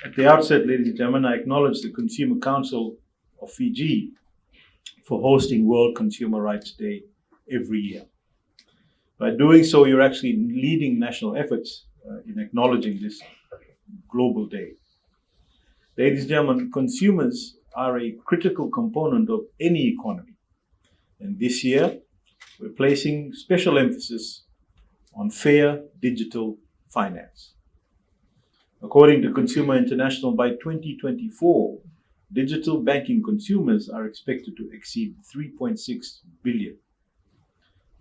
At the outset, ladies and gentlemen, I acknowledge the Consumer Council of Fiji for hosting World Consumer Rights Day every year. By doing so, you're actually leading national efforts in acknowledging this global day. Ladies and gentlemen, consumers are a critical component of any economy. And this year, we're placing special emphasis on fair digital finance. According to Consumer International, by 2024, digital banking consumers are expected to exceed 3.6 billion.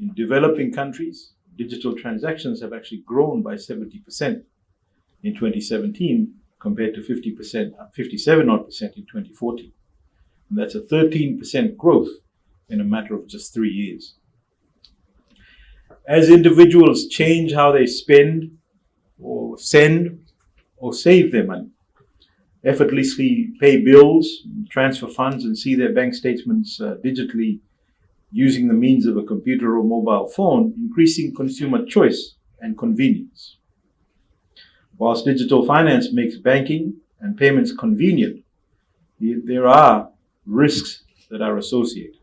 In developing countries, digital transactions have actually grown by 70% in 2017 compared to 57% in 2014. And that's a 13% growth in a matter of just 3 years. As individuals change how they spend or send or save their money, effortlessly pay bills, transfer funds, and see their bank statements digitally using the means of a computer or mobile phone, increasing consumer choice and convenience. Whilst digital finance makes banking and payments convenient, there are risks that are associated.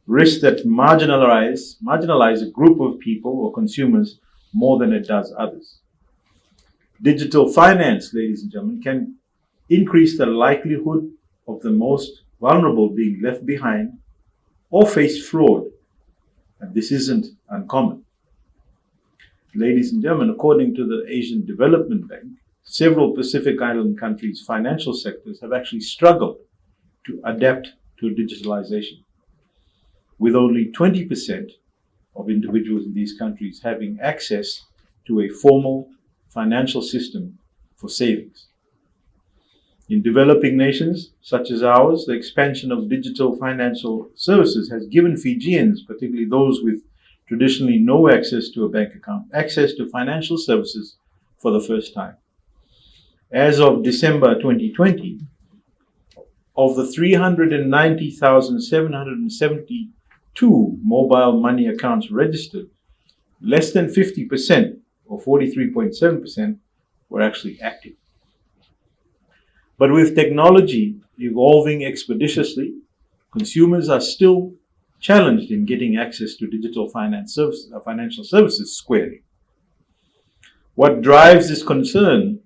Risks that marginalize a group of people or consumers more than it does others. Digital finance, ladies and gentlemen, can increase the likelihood of the most vulnerable being left behind or face fraud. And this isn't uncommon. Ladies and gentlemen, according to the Asian Development Bank, several Pacific Island countries' financial sectors have actually struggled to adapt to digitalization, with only 20% of individuals in these countries having access to a formal financial system for savings. In developing nations such as ours, the expansion of digital financial services has given Fijians, particularly those with traditionally no access to a bank account, access to financial services for the first time. As of December 2020, of the 390,772 mobile money accounts registered, less than 50%, or 43.7%, were actually active. But with technology evolving expeditiously, consumers are still challenged in getting access to digital financial services squarely. What drives this concern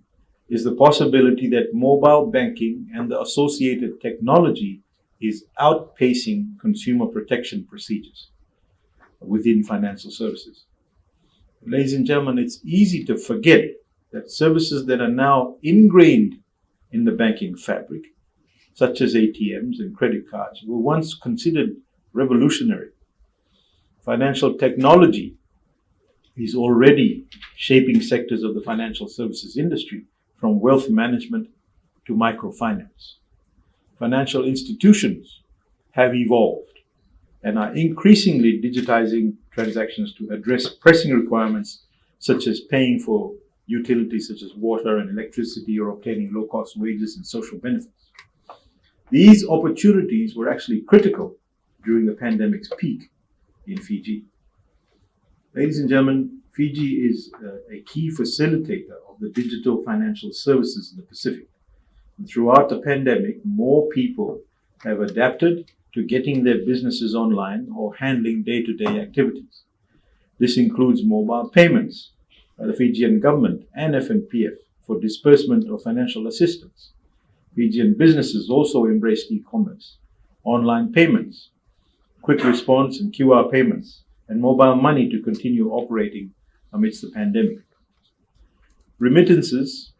is the possibility that mobile banking and the associated technology is outpacing consumer protection procedures within financial services. Ladies and gentlemen, it's easy to forget that services that are now ingrained in the banking fabric, such as ATMs and credit cards, were once considered revolutionary. Financial technology is already shaping sectors of the financial services industry, from wealth management to microfinance. Financial institutions have evolved and are increasingly digitizing transactions to address pressing requirements such as paying for utilities such as water and electricity, or obtaining low-cost wages and social benefits. These opportunities were actually critical during the pandemic's peak in Fiji. Ladies and gentlemen, Fiji is a key facilitator of the digital financial services in the Pacific. And throughout the pandemic, more people have adapted to getting their businesses online or handling day-to-day activities. This includes mobile payments by the Fijian government and FNPF for disbursement of financial assistance. Fijian businesses also embraced e-commerce, online payments, quick response and QR payments, and mobile money to continue operating amidst the pandemic. Remittances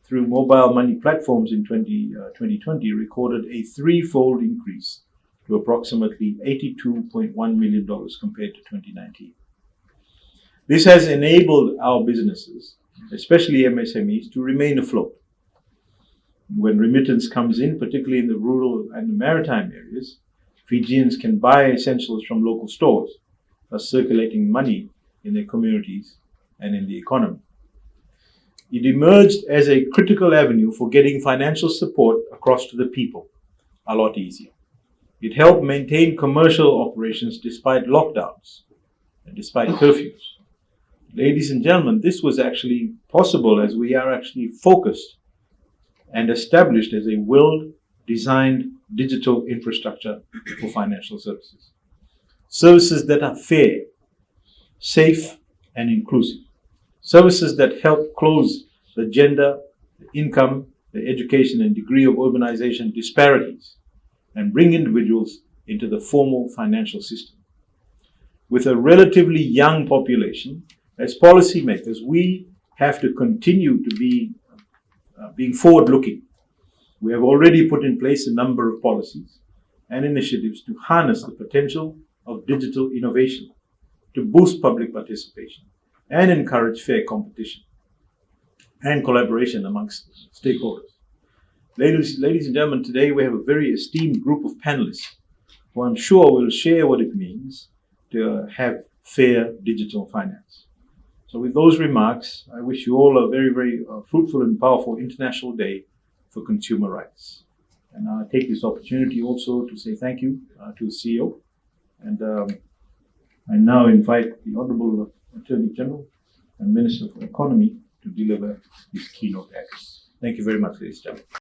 through mobile money platforms in 2020 recorded a threefold increase to approximately $82.1 million compared to 2019. This has enabled our businesses, especially MSMEs, to remain afloat. When remittance comes in, particularly in the rural and the maritime areas, Fijians can buy essentials from local stores, thus circulating money in their communities and in the economy. It emerged as a critical avenue for getting financial support across to the people a lot easier. It helped maintain commercial operations despite lockdowns and despite curfews. Ladies and gentlemen, this was actually possible as we are actually focused and established as a well-designed digital infrastructure for financial services. Services that are fair, safe, and inclusive. Services that help close the gender, the income, the education, and degree of urbanization disparities and bring individuals into the formal financial system. With a relatively young population, as policymakers, we have to continue to be being forward-looking. We have already put in place a number of policies and initiatives to harness the potential of digital innovation, to boost public participation and encourage fair competition and collaboration amongst stakeholders. Ladies and gentlemen, today we have a very esteemed group of panelists who I'm sure will share what it means to have fair digital finance. So with those remarks, I wish you all a very, very fruitful and powerful International Day for Consumer Rights. And I take this opportunity also to say thank you to the CEO. And I now invite the Honorable Attorney General and Minister for Economy to deliver his keynote address. Thank you very much, ladies and gentlemen.